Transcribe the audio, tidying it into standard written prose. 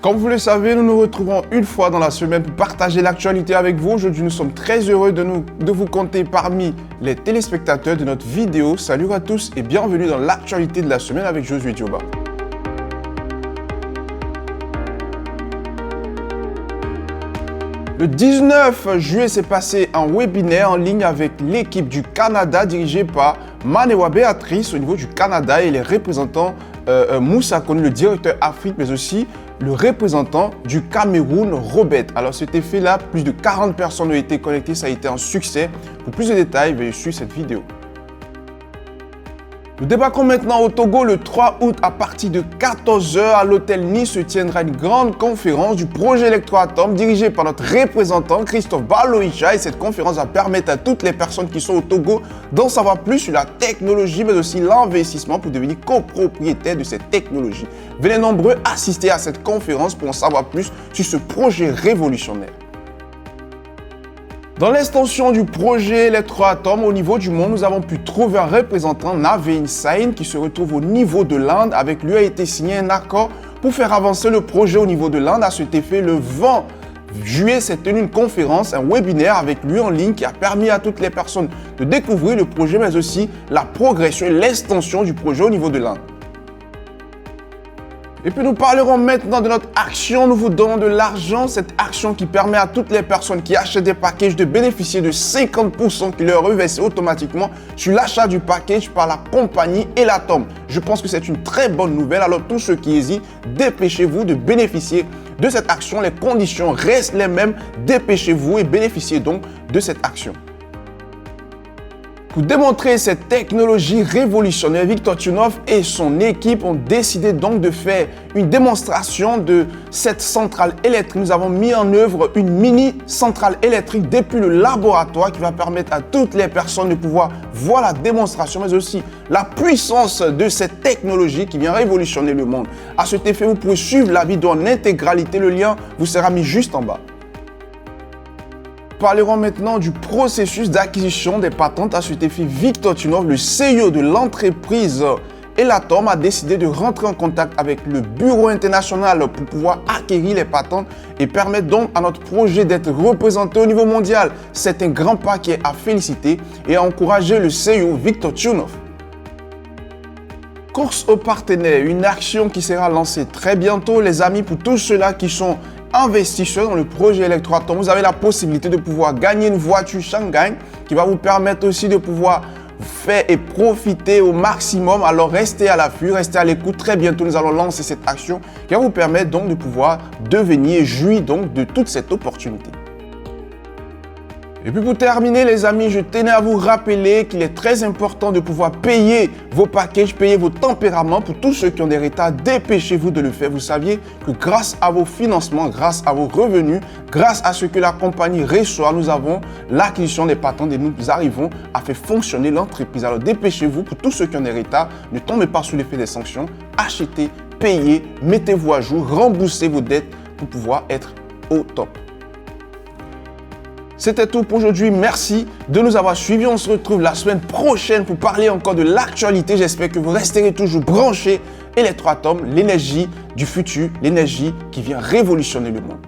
Comme vous le savez, nous nous retrouvons une fois dans la semaine pour partager l'actualité avec vous. Aujourd'hui, nous sommes très heureux de vous compter parmi les téléspectateurs de notre vidéo. Salut à tous et bienvenue dans l'actualité de la semaine avec Josué Dioba. Le 19 juillet s'est passé un webinaire en ligne avec l'équipe du Canada dirigée par Manewa Béatrice au niveau du Canada et les représentants Moussa Kone, le directeur Afrique, mais aussi le représentant du Cameroun, Robert. Alors cet effet-là, plus de 40 personnes ont été connectées, ça a été un succès. Pour plus de détails, veuillez suivre cette vidéo. Nous débarquons maintenant au Togo le 3 août à partir de 14 h à l'hôtel Nice se tiendra une grande conférence du projet Electroatom dirigée par notre représentant Christophe Baloïcha et cette conférence va permettre à toutes les personnes qui sont au Togo d'en savoir plus sur la technologie mais aussi l'investissement pour devenir copropriétaire de cette technologie. Venez nombreux assister à cette conférence pour en savoir plus sur ce projet révolutionnaire. Dans l'extension du projet Electroatom au niveau du monde, nous avons pu trouver un représentant Naveen Sain qui se retrouve au niveau de l'Inde. Avec lui a été signé un accord pour faire avancer le projet au niveau de l'Inde. À cet effet, le 20 juillet s'est tenue une conférence, un webinaire avec lui en ligne qui a permis à toutes les personnes de découvrir le projet mais aussi la progression et l'extension du projet au niveau de l'Inde. Et puis nous parlerons maintenant de notre action. Nous vous donnons de l'argent, cette action qui permet à toutes les personnes qui achètent des packages de bénéficier de 50% qui leur est reversé automatiquement sur l'achat du package par la compagnie Elatom. Je pense que c'est une très bonne nouvelle. Alors tous ceux qui hésitent, dépêchez-vous de bénéficier de cette action. Les conditions restent les mêmes. Dépêchez-vous et bénéficiez donc de cette action. Pour démontrer cette technologie révolutionnaire, Victor Tunov et son équipe ont décidé donc de faire une démonstration de cette centrale électrique. Nous avons mis en œuvre une mini centrale électrique depuis le laboratoire qui va permettre à toutes les personnes de pouvoir voir la démonstration, mais aussi la puissance de cette technologie qui vient révolutionner le monde. À cet effet, vous pouvez suivre la vidéo en intégralité. Le lien vous sera mis juste en bas. Nous parlerons maintenant du processus d'acquisition des patentes. À cet effet, Victor Tunov, le CEO de l'entreprise Elatom, a décidé de rentrer en contact avec le bureau international pour pouvoir acquérir les patentes et permettre donc à notre projet d'être représenté au niveau mondial. C'est un grand pas qui est à féliciter et à encourager le CEO Victor Tunov. Course aux partenaires, une action qui sera lancée très bientôt, les amis, pour tous ceux-là qui sont investisseurs dans le projet Electroatom. Vous avez la possibilité de pouvoir gagner une voiture Shanghai qui va vous permettre aussi de pouvoir faire et profiter au maximum. Alors restez à l'affût, restez à l'écoute. Très bientôt, nous allons lancer cette action qui va vous permettre donc de pouvoir devenir jouir donc de toute cette opportunité. Et puis pour terminer les amis, je tenais à vous rappeler qu'il est très important de pouvoir payer vos packages, payer vos tempéraments. Pour tous ceux qui ont des retards, dépêchez-vous de le faire. Vous saviez que grâce à vos financements, grâce à vos revenus, grâce à ce que la compagnie reçoit, nous avons l'acquisition des patentes et nous arrivons à faire fonctionner l'entreprise. Alors dépêchez-vous pour tous ceux qui ont des retards, ne tombez pas sous l'effet des sanctions, achetez, payez, mettez-vous à jour, remboursez vos dettes pour pouvoir être au top. C'était tout pour aujourd'hui. Merci de nous avoir suivis. On se retrouve la semaine prochaine pour parler encore de l'actualité. J'espère que vous resterez toujours branchés. Electroatom, l'énergie du futur, l'énergie qui vient révolutionner le monde.